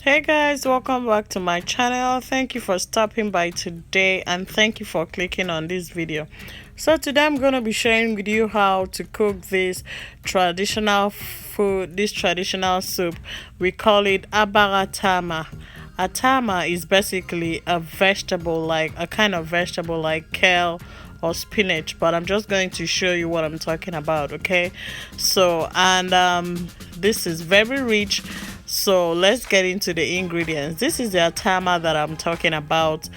Hey guys, welcome back to my channel. Thank you for stopping by today and thank you for clicking on this video. So today I'm going to be sharing with you how to cook this traditional food, this traditional soup. We call it abaratama. Atama is basically a vegetable, like a kind of vegetable like kale or spinach, but I'm just going to show you what I'm talking about. Okay, so this is very rich, so let's get into the ingredients. This is the atama that I'm talking about.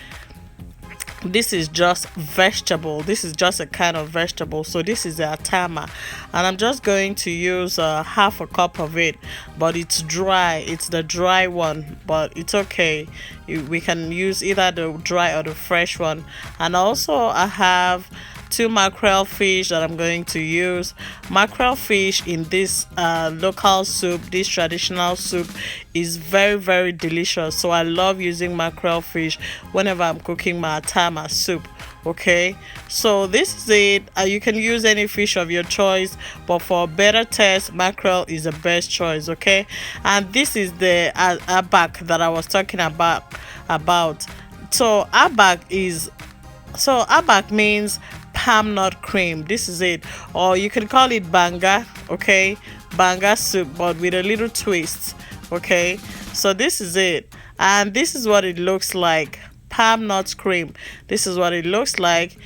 This is just vegetable, this is just a kind of vegetable, so this is the atama, and I'm just going to use half a cup of it, but it's dry, it's the dry one, but it's okay. We can use either the dry or the fresh one. And also I have two mackerel fish that I'm going to use. Mackerel fish in this local soup, this traditional soup, is very delicious, so I love using mackerel fish whenever I'm cooking my atama soup. Okay, so this is it. You can use any fish of your choice, but for better taste, mackerel is the best choice. Okay, and this is the abak that I was talking about. So abak means palm nut cream. This is it, or you can call it banga. Okay, banga soup, but with a little twist. Okay, so this is it, and this is what it looks like. Palm nut cream, this is what it looks like.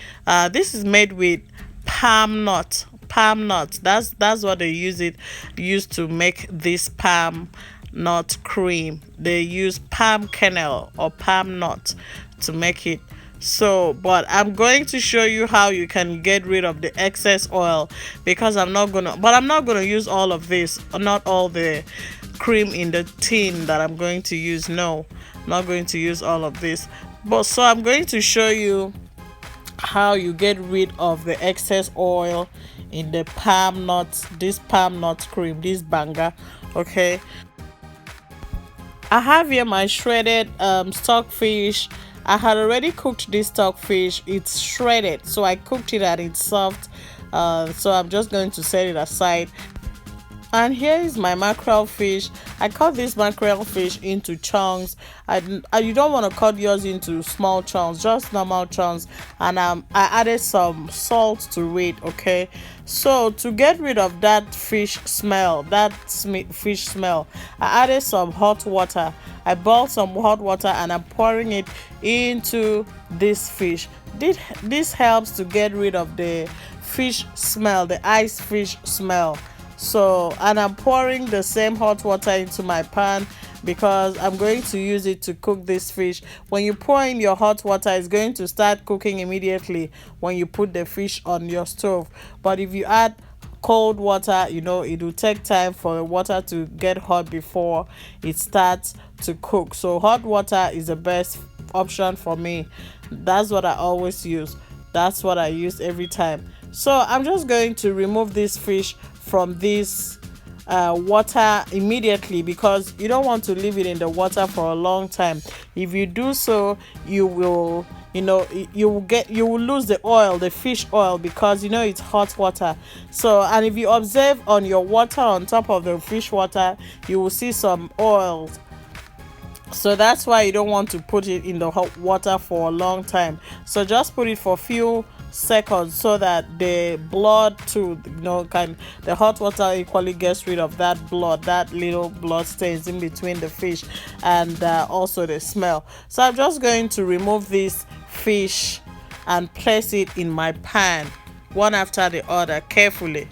This is made with palm nuts. That's what they used to make this palm nut cream. They use palm kernel or palm nut to make it. So, but I'm going to show you how you can get rid of the excess oil, because I'm not gonna use all of this, not all the cream in the tin that I'm going to use. No, I'm not going to use all of this, but so I'm going to show you how you get rid of the excess oil in the palm nuts, this palm nut cream, this banga. Okay, I have here my shredded stockfish. I had already cooked this stockfish. It's shredded, so I cooked it and it's soft. So I'm just going to set it aside. And here is my mackerel fish. I cut this mackerel fish into chunks. You don't want to cut yours into small chunks, just normal chunks. And I added some salt to it. Okay, so to get rid of that fish smell, fish smell, I added some hot water. I boiled some hot water and I'm pouring it into this fish. This helps to get rid of the fish smell, the ice fish smell. So, and I'm pouring the same hot water into my pan because I'm going to use it to cook this fish. When you pour in your hot water, it's going to start cooking immediately when you put the fish on your stove. But if you add cold water, it will take time for the water to get hot before it starts to cook. So hot water is the best option for me. That's what I always use. That's what I use every time. So I'm just going to remove this fish from this water immediately, because you don't want to leave it in the water for a long time. If you do so, you will lose the oil, the fish oil, because it's hot water. So, and if you observe on your water, on top of the fish water, you will see some oils. So that's why you don't want to put it in the hot water for a long time. So just put it for a few seconds so that the blood the hot water equally gets rid of that blood, that little blood stains in between the fish, and also the smell. So I'm just going to remove this fish and place it in my pan one after the other carefully.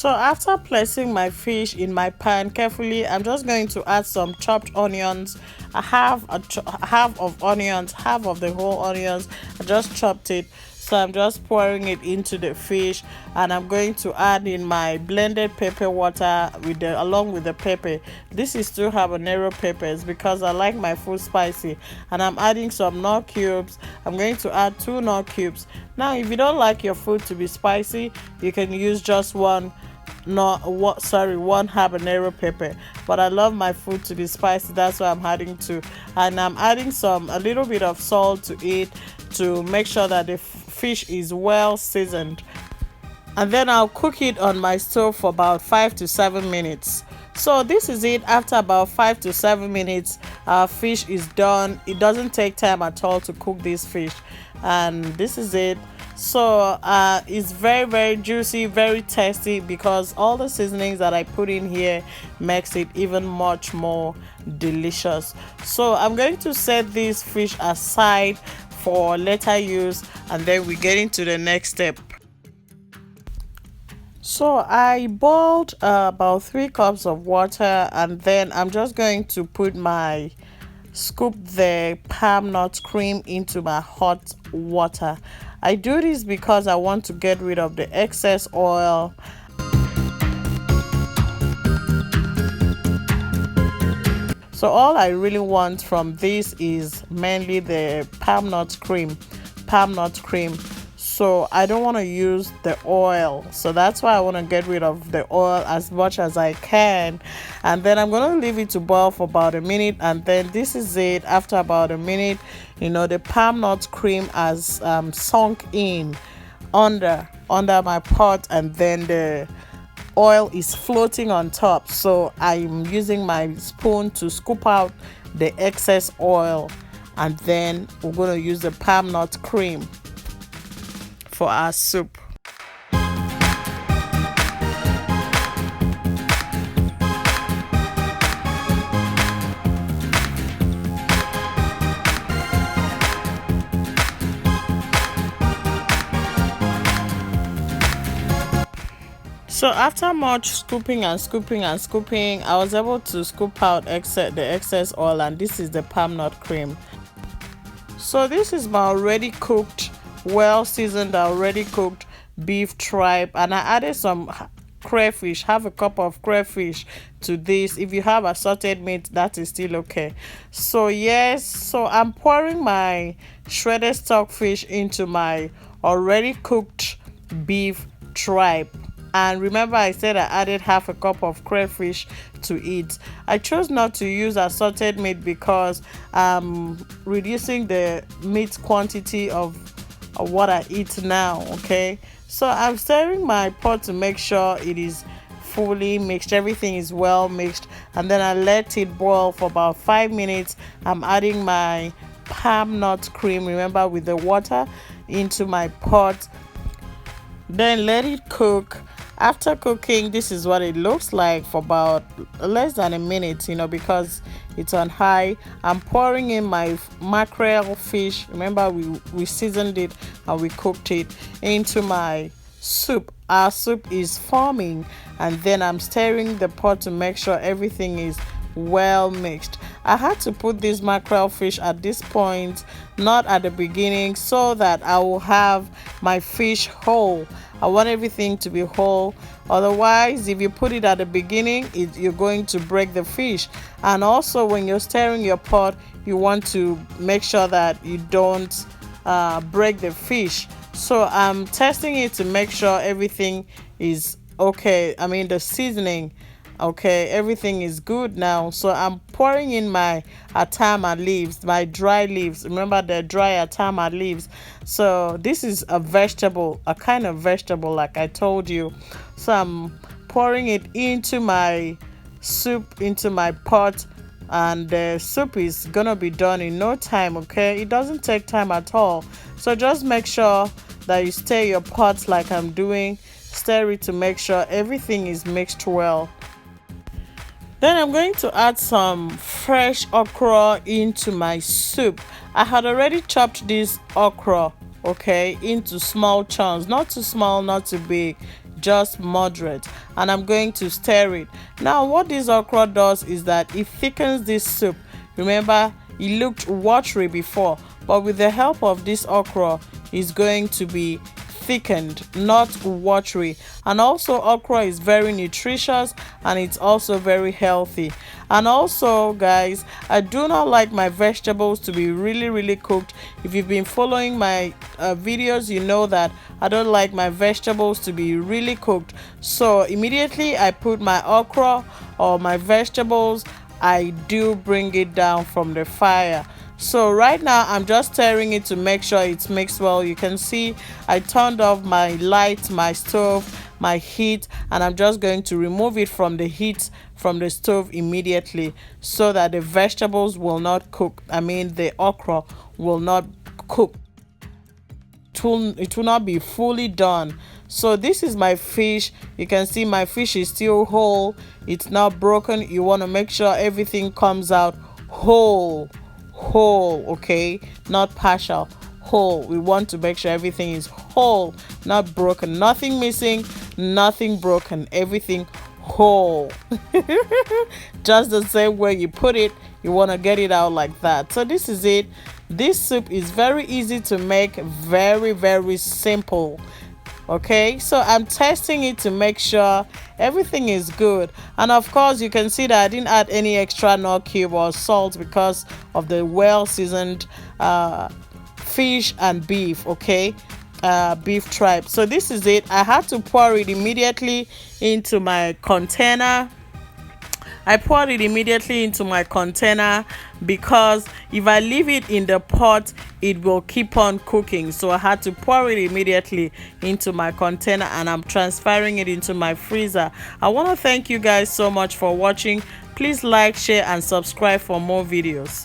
So after placing my fish in my pan carefully, I'm just going to add some chopped onions. I have half of onions, half of the whole onions. I just chopped it. So I'm just pouring it into the fish, and I'm going to add in my blended pepper water along with the pepper. This is two habanero peppers because I like my food spicy, and I'm adding some nut cubes. I'm going to add two nut cubes. Now, if you don't like your food to be spicy, you can use just one one habanero pepper, but I love my food to be spicy. That's why I'm adding two, and I'm adding a little bit of salt to it to make sure that the fish is well seasoned, and then I'll cook it on my stove for about 5 to 7 minutes. So this is it. After about 5 to 7 minutes, our fish is done. It doesn't take time at all to cook this fish, and this is it. So it's very juicy, very tasty, because all the seasonings that I put in here makes it even much more delicious. So I'm going to set this fish aside for later use, and then we get into the next step. So I boiled about 3 cups of water, and then I'm just going to scoop the palm nut cream into my hot water. I do this because I want to get rid of the excess oil. So all I really want from this is mainly the palm nut cream. So I don't want to use the oil, so that's why I want to get rid of the oil as much as I can. And then I'm going to leave it to boil for about a minute, and then this is it. After about a minute, the palm nut cream has sunk in under my pot, and then the oil is floating on top. So I'm using my spoon to scoop out the excess oil, and then we're going to use the palm nut cream for our soup. So after much scooping, I was able to scoop out the excess oil, and this is the palm nut cream. So this is my already cooked, well seasoned, already cooked beef tripe, and I added some crayfish, half a cup of crayfish to this. If you have assorted meat, that is still okay. So I'm pouring my shredded stockfish into my already cooked beef tripe. And remember, I said I added half a cup of crayfish to it. I chose not to use assorted meat because I'm reducing the meat quantity of what I eat now. Okay, so I'm stirring my pot to make sure it is fully mixed, everything is well mixed, and then I let it boil for about 5 minutes. I'm adding my palm nut cream, remember, with the water into my pot, then let it cook. After cooking, this is what it looks like for about less than a minute, because it's on high. I'm pouring in my mackerel fish. Remember, we seasoned it and we cooked it into my soup. Our soup is forming, and then I'm stirring the pot to make sure everything is well mixed. I had to put this mackerel fish at this point, not at the beginning, so that I will have my fish whole. I want everything to be whole. Otherwise, if you put it at the beginning, you're going to break the fish. And also, when you're stirring your pot, you want to make sure that you don't break the fish. So I'm testing it to make sure everything is okay. I mean, the seasoning, okay, everything is good now. So I'm pouring in my atama leaves, my dry leaves. Remember the dry atama leaves. So this is a kind of vegetable, like I told you. So I'm pouring it into my soup, into my pot, and the soup is gonna be done in no time. Okay, it doesn't take time at all. So just make sure that you stir your pot like I'm doing. Stir it to make sure everything is mixed well. Then I'm going to add some fresh okra into my soup. I had already chopped this okra, okay, into small chunks, not too small, not too big, just moderate, and I'm going to stir it. Now what this okra does is that it thickens this soup. Remember, it looked watery before, but with the help of this okra, it's going to be thickened, not watery. And also okra is very nutritious, and it's also very healthy. And also guys, I do not like my vegetables to be really cooked. If you've been following my videos, you know that I don't like my vegetables to be really cooked. So immediately I put my okra or my vegetables, I do bring it down from the fire. So right now I'm just stirring it to make sure it's mixed well. You can see I turned off my light, my stove, my heat, and I'm just going to remove it from the heat from the stove immediately, so that the vegetables will not cook. I mean, the okra will not cook. It will not be fully done. So this is my fish. You can see my fish is still whole, it's not broken. You want to make sure everything comes out whole, okay, not partial, whole. We want to make sure everything is whole, not broken, nothing missing, nothing broken, everything whole. Just the same way you put it, you want to get it out like that. So this is it. This soup is very easy to make, very simple. Okay, so I'm testing it to make sure everything is good. And of course you can see that I didn't add any extra nor cube or salt because of the well seasoned fish and beef. Okay, beef tripe. So this is it. I had to pour it immediately into my container. I poured it immediately into my container because if I leave it in the pot, it will keep on cooking. So I had to pour it immediately into my container, and I'm transferring it into my freezer. I want to thank you guys so much for watching. Please like, share, and subscribe for more videos.